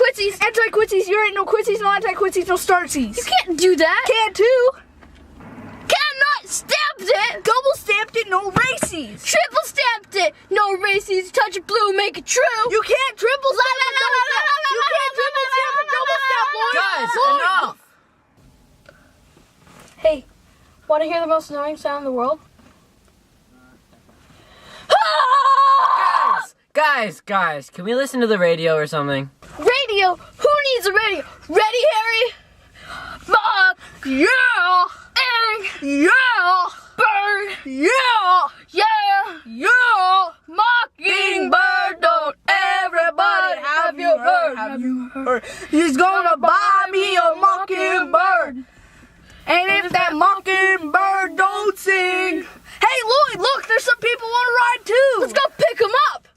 Anti-quitsies. Anti-quitsies, you ain't no quitsies, no anti-quitsies, no startsies. You can't do that. Can too. Cannot stamped it. Double stamped it, no racies. Triple stamped it. No races. Touch it blue, make it true. You can't triple stamp it, double stamp. You can't triple stamp it, double stamp, boys. Guys, enough! Hey, want to hear the most annoying sound in the world? Guys, can we listen to the radio or something? Radio? Who needs a radio? Ready, Harry? Mark! Yeah. Yeah. Bird! Yeah. Yeah! Yeah. Mockingbird! Don't everybody have you heard? Have you heard? He's gonna buy me a mockingbird. And if that mockingbird don't sing. Hey, Lloyd, look, there's some people want to ride too. Let's go pick him up!